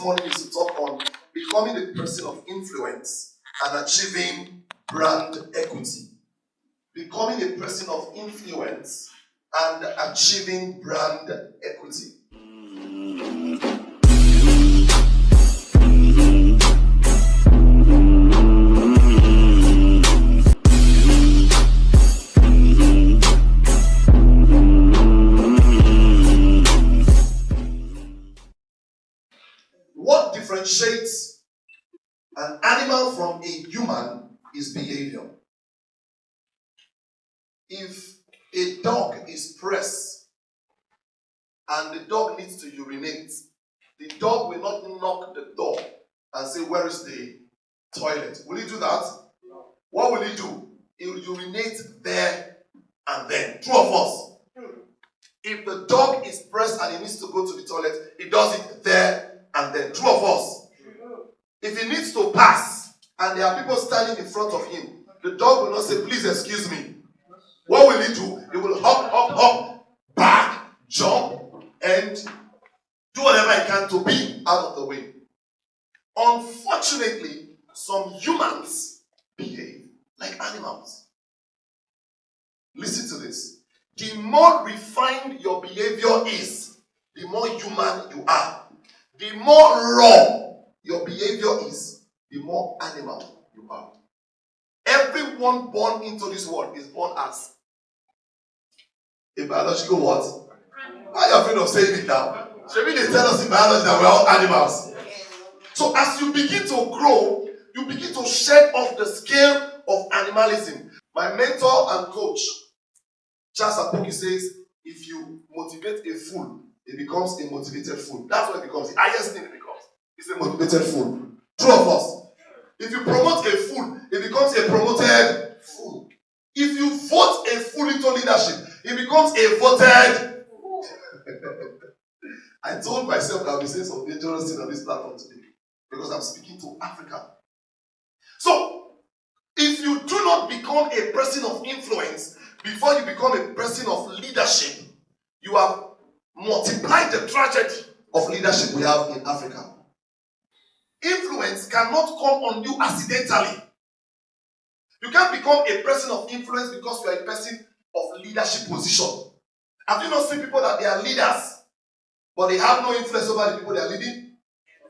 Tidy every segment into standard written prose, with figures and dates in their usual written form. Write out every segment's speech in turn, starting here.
morning is to talk on becoming a person of influence and achieving brand equity. Becoming a person of influence and achieving brand equity. What differentiates an animal from a human is behavior. If a dog is pressed and the dog needs to urinate, the dog will not knock the door and say, "Where is the toilet?" Will he do that? No. What will he do? He will urinate there and then. True or false? If the dog is pressed and he needs to go to the toilet, he does it there and then. True or false? If he needs to pass and there are people standing in front of him, the dog will not say, "Please excuse me." What will he do? He will hop, back, jump, and do whatever he can to be out of the way. Unfortunately, some humans behave like animals. Listen to this. The more refined your behavior is, the more human you are. The more raw your behavior is, the more animal you are. Everyone born into this world is born as a biological what? Why are you afraid of saying it now? Should we tell us in biology that we're all animals? So as you begin to grow, you begin to shed off the scale of animalism. My mentor and coach, Charles Apoki, says, if you motivate a fool, it becomes a motivated fool. That's what it becomes. The highest thing it becomes is a motivated fool. True or false? If you promote a fool, it becomes a promoted fool. If you vote a fool into leadership, it becomes a voted fool. I told myself that I'll be saying some dangerous things on this platform today because I'm speaking to Africa. So, if you do not become a person of influence before you become a person of leadership, you have multiplied the tragedy of leadership we have in Africa. Influence cannot come on you accidentally. You can't become a person of influence because you are a person of leadership position. Have you not seen people that they are leaders, but they have no influence over the people they are leading?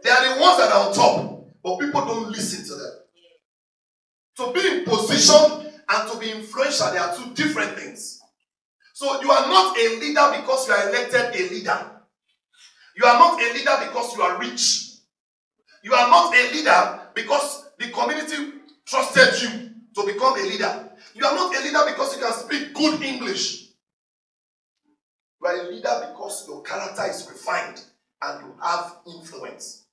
They are the ones that are on top, but people don't listen to them. To be in position and to be influential, they are two different things. So you are not a leader because you are elected a leader. You are not a leader because you are rich. You are not a leader because the community trusted you to become a leader. You are not a leader because you can speak good English. You are a leader because your character is refined and you have influence.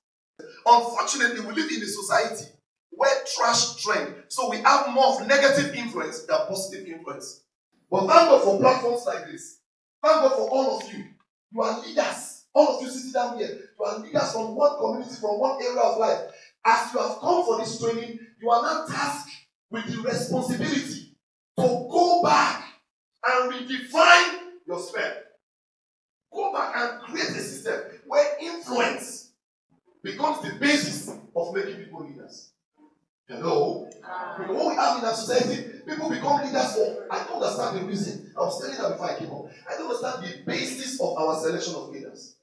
Unfortunately, we live in a society where trash trend. So we have more of negative influence than positive influence. But thank God for platforms like this. Thank God for all of you. You are leaders. All of you sitting down here, you are leaders from one community, from one area of life. As you have come for this training, you are now tasked with the responsibility to go back and redefine your sphere. Go back and create a system where influence becomes the basis of making people leaders. Hello? Because what we have in our society, people become leaders for, I don't understand the reason. I was telling that before I came up. I don't understand the basis of our selection of leaders.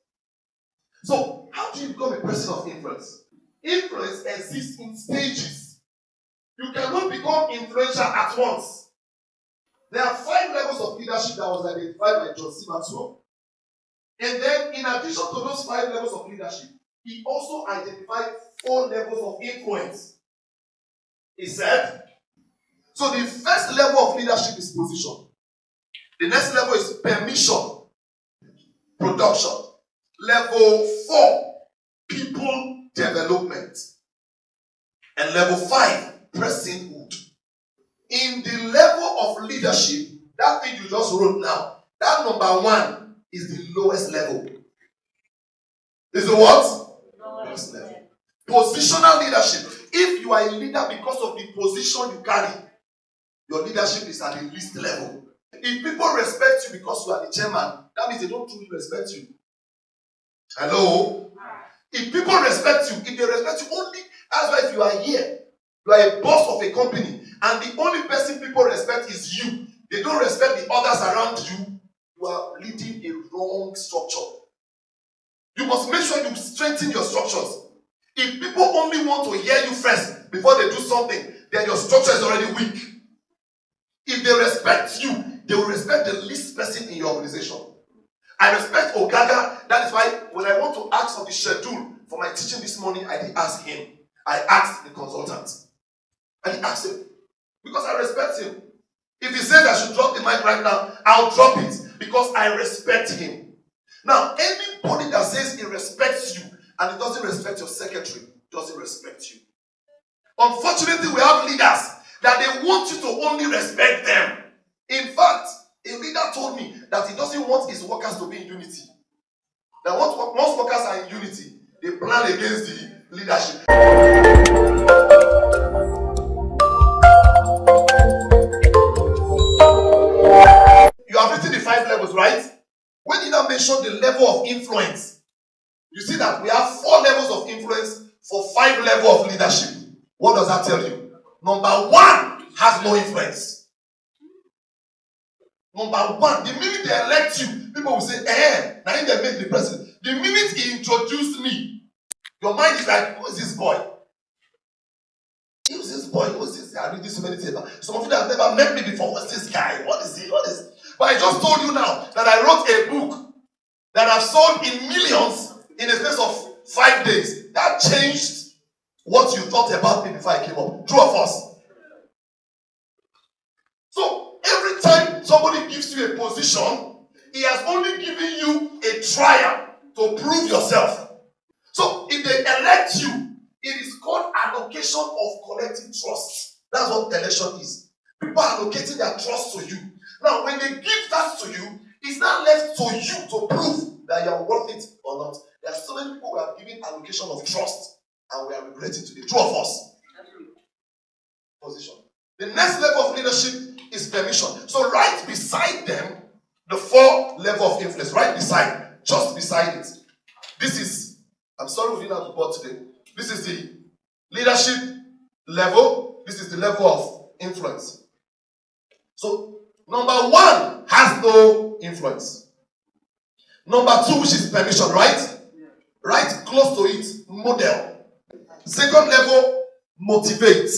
So, how do you become a person of influence? Influence exists in stages. You cannot become influential at once. There are 5 levels of leadership that was identified by John C. Maxwell. And then, in addition to those 5 levels of leadership, he also identified 4 levels of influence. He said, so the first level of leadership is position. The next level is permission, production. Level 4, people development. And level 5, personhood. In the level of leadership, that thing you just wrote now, that number 1 is the lowest level. Is the what? Lowest level. Positional leadership. If you are a leader because of the position you carry, your leadership is at the least level. If people respect you because you are the chairman, that means they don't truly respect you. Hello? If people respect you, if they respect you only, that's why if you are here, you are a boss of a company, and the only person people respect is you. They don't respect the others around you. You are leading a wrong structure. You must make sure you strengthen your structures. If people only want to hear you first before they do something, then your structure is already weak. If they respect you, they will respect the least person in your organization. I respect Ogaga. That is why when I want to ask for the schedule for my teaching this morning, I didn't ask him. I asked the consultant. I didn't ask him because I respect him. If he says I should drop the mic right now, I'll drop it because I respect him. Now, anybody that says he respects you and he doesn't respect your secretary, doesn't respect you. Unfortunately, we have leaders that they want you to only respect them. In fact, a leader told me that he doesn't want his workers to be in unity. That once workers are in unity, they plan against the leadership. You have written the 5 levels, right? When you now mention the level of influence, you see that we have 4 levels of influence for 5 levels of leadership. What does that tell you? Number 1 has no influence. Number 1, the minute they elect you, people will say, now they make the president. The minute he introduced me, your mind is like, who is this boy? Who's this boy? Who's this guy? I read this so many things. Some of you that have never met me before. What's this guy? What is he? What is it? But I just told you now that I wrote a book that I've sold in millions in a space of 5 days. That changed what you thought about me before I came up. True or false? So every time somebody gives you a position, he has only given you a trial to prove yourself. So if they elect you, it is called allocation of collective trust. That's what election is. People are allocating their trust to you. Now, when they give that to you, it's not left to you to prove that you are worth it or not. There are so many people who have given allocation of trust and we are regretting today. True of us. Position. The next level of leadership is permission. So right beside them, the 4 level of influence, right beside, just beside it. This is, I'm sorry we didn't have the board today. This is the leadership level. This is the level of influence. So, number 1 has no influence. Number 2, which is permission, right? Right close to it, model. Second level, motivate.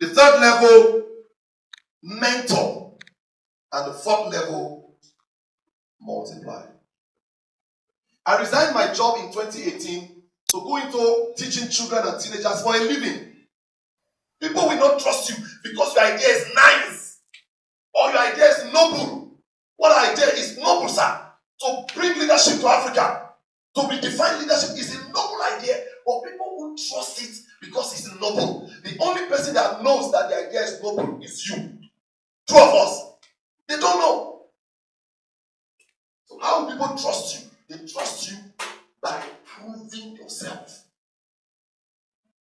The third level, mentor. And the 4th level, multiply. I resigned my job in 2018 to go into teaching children and teenagers for a living. People will not trust you because your idea is nice or your idea is noble. What idea is noble, sir? To bring leadership to Africa, to redefine leadership is a noble idea, but people won't trust it because it's noble. The only person that knows that the idea is noble is you. 2 of us. They don't know. So how will people trust you? They trust you by proving yourself.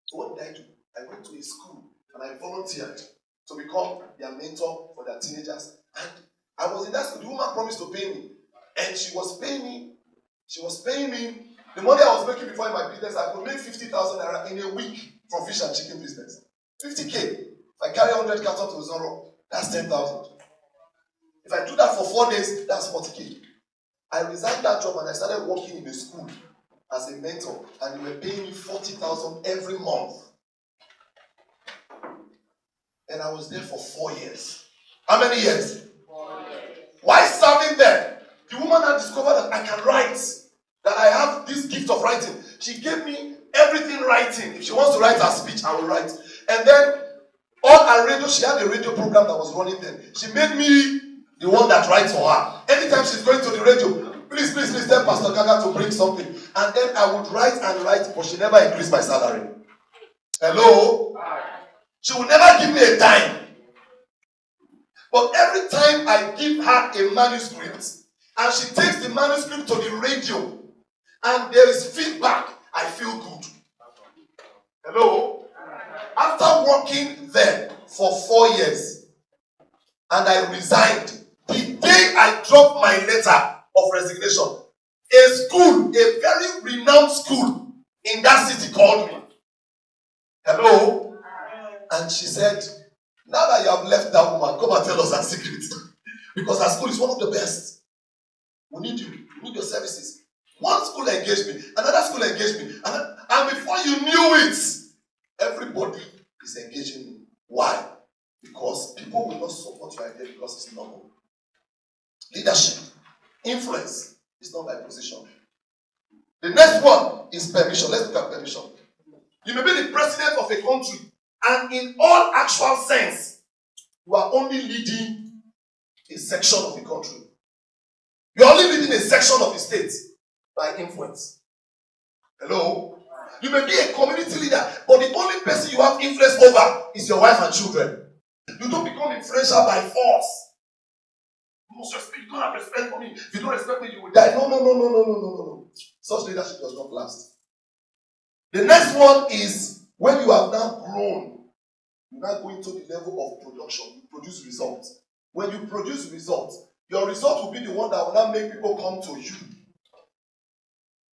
So what did I do? I went to a school and I volunteered to become their mentor for their teenagers. And I was in that school. The woman promised to pay me. And she was paying me the money I was making before in my business. I could make 50,000 naira in a week from fish and chicken business. 50K. If I carry 100 cartons to Zoro, that's 10,000. If I do that for 4 days, that's 40K. I resigned that job and I started working in the school as a mentor, and they were paying me 40,000 every month. And I was there for 4 years. How many years? 4 years. Why serving them? The woman had discovered that I can write, that I have this gift of writing. She gave me everything writing. If she wants to write her speech, I will write. And then on her radio, she had a radio program that was running then. She made me the one that writes for her. Anytime she's going to the radio, please tell Pastor Gaga to bring something. And then I would write, but she never increased my salary. Hello? She will never give me a dime. But every time I give her a manuscript, and she takes the manuscript to the radio, and there is feedback, I feel good. Hello? After working there for 4 years, and I resigned, the day I dropped my letter of resignation, a school, a very renowned school in that city called me. Hello? And she said, now that you have left that woman, come and tell us her secret. Because her school is one of the best. We need you. We need your services. One school engaged me, another school engaged me, and before you knew it, everybody is engaging me. Why? Because people will not support your idea because it's normal. Leadership, influence is not by position. The next one is permission. Let's look at permission. You may be the president of a country, and in all actual sense, you are only leading a section of the country. You are only leading a section of the state by influence. Hello? You may be a community leader, but the only person you have influence over is your wife and children. You don't become influential by force. You must respect. You don't have respect for me. If you don't respect me, you will die. No. Such leadership does not last. The next one is when you have now grown, you now go into the level of production. You produce results. When you produce results, your result will be the one that will now make people come to you.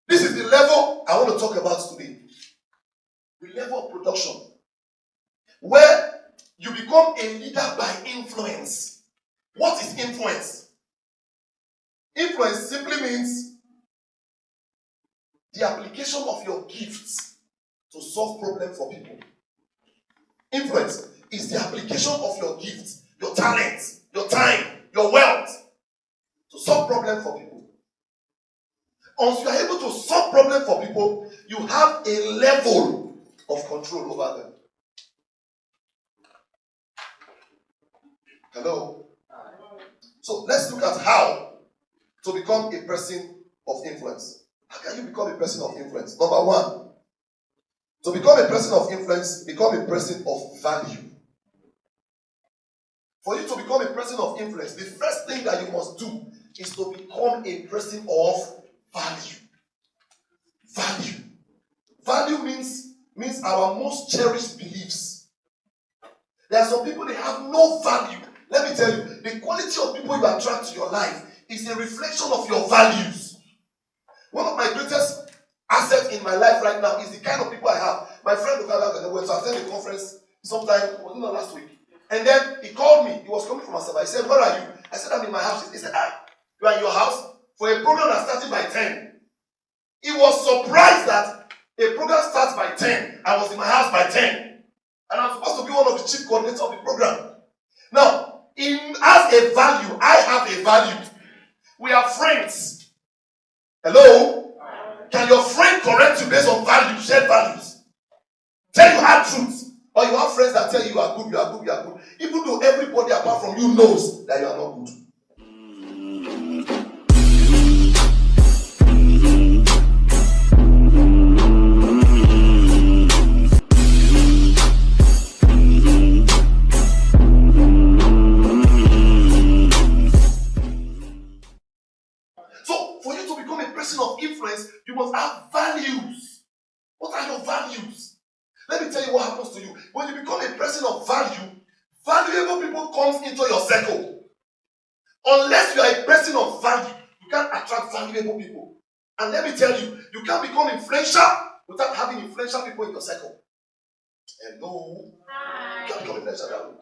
This is the level I want to talk about today. The level of production. Where you become a leader by influence. What is influence? Influence simply means the application of your gifts to solve problems for people. Influence is the application of your gifts, your talents, your time, your wealth to solve problems for people. Once you are able to solve problems for people, you have a level of control over them. Hello? So let's look at how to become a person of influence. How can you become a person of influence? Number one, to become a person of influence, become a person of value. For you to become a person of influence, the first thing that you must do is to become a person of value. Value. Value means our most cherished beliefs. There are some people, they have no value. Let me tell you, the quality of people you attract to your life is a reflection of your values. One of my greatest assets in my life right now is the kind of people I have. My friend Ogaga went to attend a conference sometime, not last week. And then he called me. He was coming from Ossai. He said, "Where are you?" I said, "I'm in my house." He said, "You are in your house for a program that started by 10. He was surprised that a program starts by 10. I was in my house by 10. And I'm supposed to be one of the chief coordinators of the program. Now, as a value, I have a value. We are friends. Hello? Can your friend correct you based on values, shared values? Tell you hard truths. Or you have friends that tell you are good, you are good, you are good. Even though everybody apart from you knows that you are not good. So, for you to become a person of influence, you must have values. What are your values? Let me tell you what happens to you. When you become a person of value, valuable people comes into your circle. Unless you are a person of value, you can't attract valuable people. And let me tell you, you can't become influential without having influential people in your circle. Hello? You can't become influential.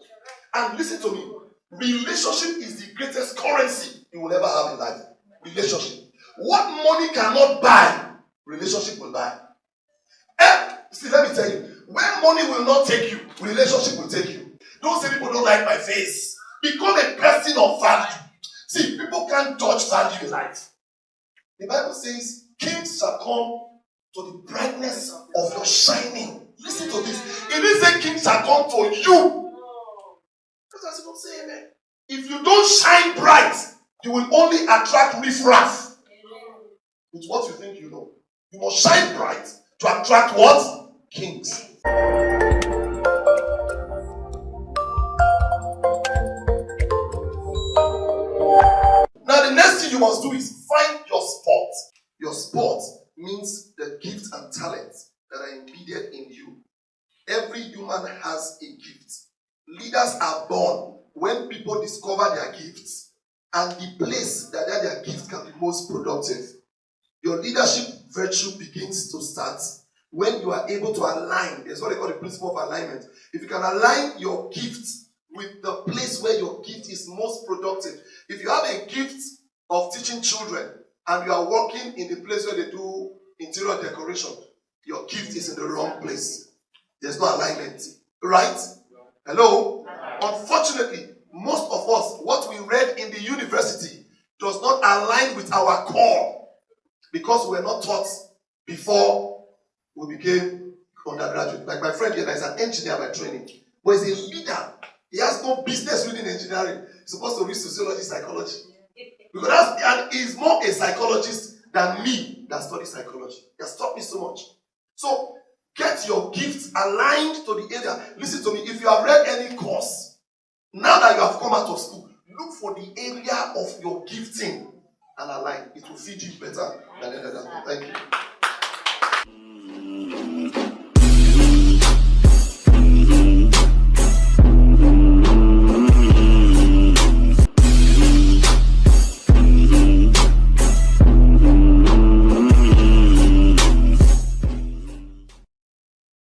And listen to me. Relationship is the greatest currency you will ever have in life. Relationship. What money cannot buy, relationship will buy. See, let me tell you, when money will not take you, relationship will take you. Don't say people don't like my face. Become a person of value. See, people can't judge value in life. The Bible says, kings shall come to the brightness of your shining. Listen to this. It didn't say kings shall come to you. Because that's what I'm saying, amen. If you don't shine bright, you will only attract riffraff. It's what you think you know. You must shine bright to attract what? Kings. Now the next thing you must do is find your spot. Your spot means the gifts and talents that are embedded in you. Every human has a gift. Leaders are born when people discover their gifts and the place that their gifts can be most productive. Your leadership virtue begins to start when you are able to align. There's what they call the principle of alignment. If you can align your gift with the place where your gift is most productive. If you have a gift of teaching children and you are working in the place where they do interior decoration, your gift is in the wrong place. There's no alignment. Right? Hello? Unfortunately, most of us, what we read in the university does not align with our core because we were not taught before we became undergraduate. Like my friend here, is an engineer by training, but he's a leader. He has no business reading engineering. He's supposed to read sociology, psychology. Because and he's more a psychologist than me that studies psychology. He has taught me so much. So, get your gifts aligned to the area. Listen to me. If you have read any course, now that you have come out of school, look for the area of your gifting and align. It will feed you better than any other. Thank you.